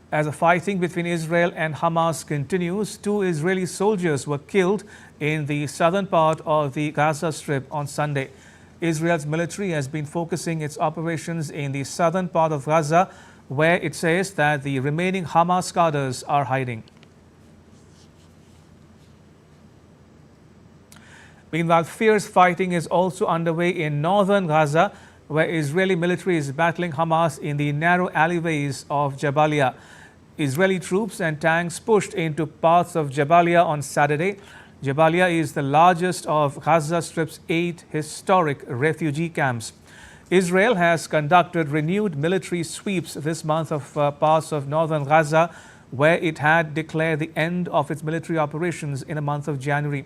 As the fighting between Israel and Hamas continues, 2 Israeli soldiers were killed in the southern part of the Gaza Strip on Sunday. Israel's military has been focusing its operations in the southern part of Gaza, where it says that the remaining Hamas cadres are hiding. Meanwhile, fierce fighting is also underway in northern Gaza, where Israeli military is battling Hamas in the narrow alleyways of Jabalia. Israeli troops and tanks pushed into parts of Jabalia on Saturday. Jabalia is the largest of Gaza Strip's 8 historic refugee camps. Israel has conducted renewed military sweeps this month of parts of northern Gaza, where it had declared the end of its military operations in the month of January.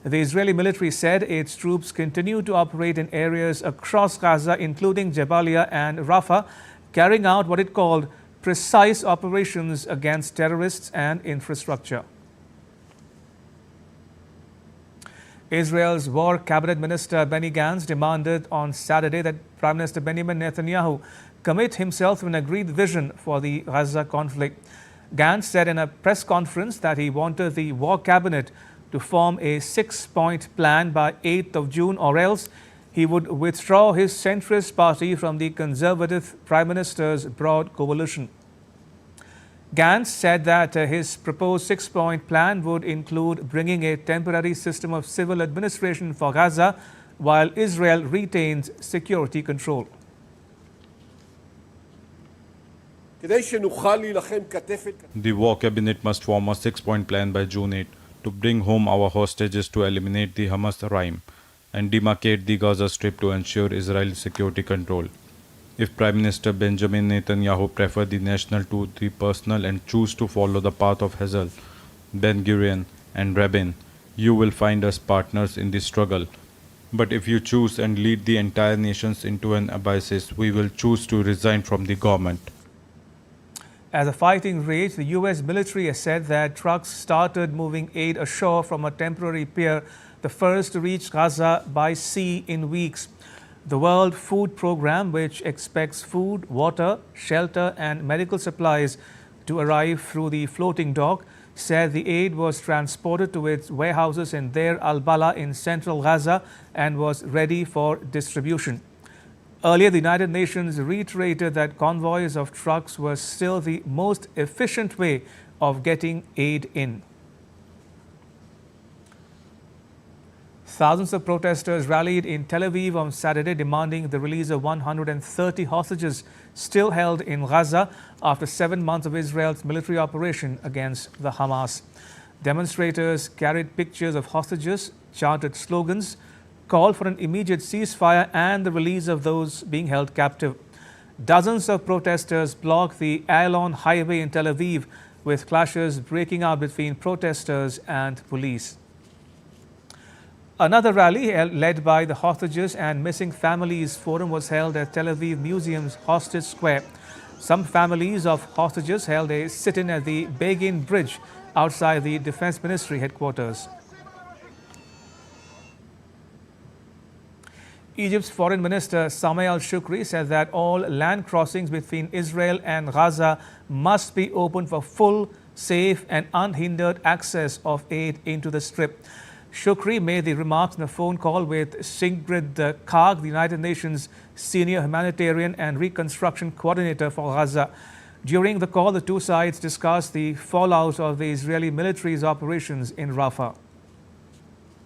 The Israeli military said its troops continue to operate in areas across Gaza, including Jabalia and Rafah, carrying out what it called precise operations against terrorists and infrastructure. Israel's War Cabinet Minister Benny Gantz demanded on Saturday that Prime Minister Benjamin Netanyahu commit himself to an agreed vision for the Gaza conflict. Gantz said in a press conference that he wanted the War Cabinet to form a 6-point plan by 8th of June, or else he would withdraw his centrist party from the conservative Prime Minister's broad coalition. Gantz said that his proposed 6-point plan would include bringing a temporary system of civil administration for Gaza while Israel retains security control. The War Cabinet must form a 6-point plan by June 8 to bring home our hostages, to eliminate the Hamas regime and demarcate the Gaza Strip to ensure Israel's security control. If Prime Minister Benjamin Netanyahu prefer the national to the personal and choose to follow the path of Herzl, Ben-Gurion and Rabin, you will find us partners in the struggle. But if you choose and lead the entire nations into an abyss, we will choose to resign from the government. As the fighting raged, the U.S. military has said that trucks started moving aid ashore from a temporary pier, the first to reach Gaza by sea in weeks. The World Food Programme, which expects food, water, shelter and medical supplies to arrive through the floating dock, said the aid was transported to its warehouses in Deir al-Balah in central Gaza and was ready for distribution. Earlier, the United Nations reiterated that convoys of trucks were still the most efficient way of getting aid in. Thousands of protesters rallied in Tel Aviv on Saturday, demanding the release of 130 hostages still held in Gaza after 7 months of Israel's military operation against the Hamas. Demonstrators carried pictures of hostages, chanted slogans, called for an immediate ceasefire and the release of those being held captive. Dozens of protesters blocked the Ayalon highway in Tel Aviv, with clashes breaking out between protesters and police. Another rally led by the Hostages and Missing Families Forum was held at Tel Aviv Museum's Hostage Square. Some families of hostages held a sit-in at the Begin Bridge outside the Defense Ministry headquarters. Egypt's Foreign Minister Sameh al-Shukri said that all land crossings between Israel and Gaza must be open for full, safe and unhindered access of aid into the Strip. Shukri made the remarks in a phone call with Sigrid Kaag, the United Nations Senior Humanitarian and Reconstruction Coordinator for Gaza. During the call, the two sides discussed the fallout of the Israeli military's operations in Rafah.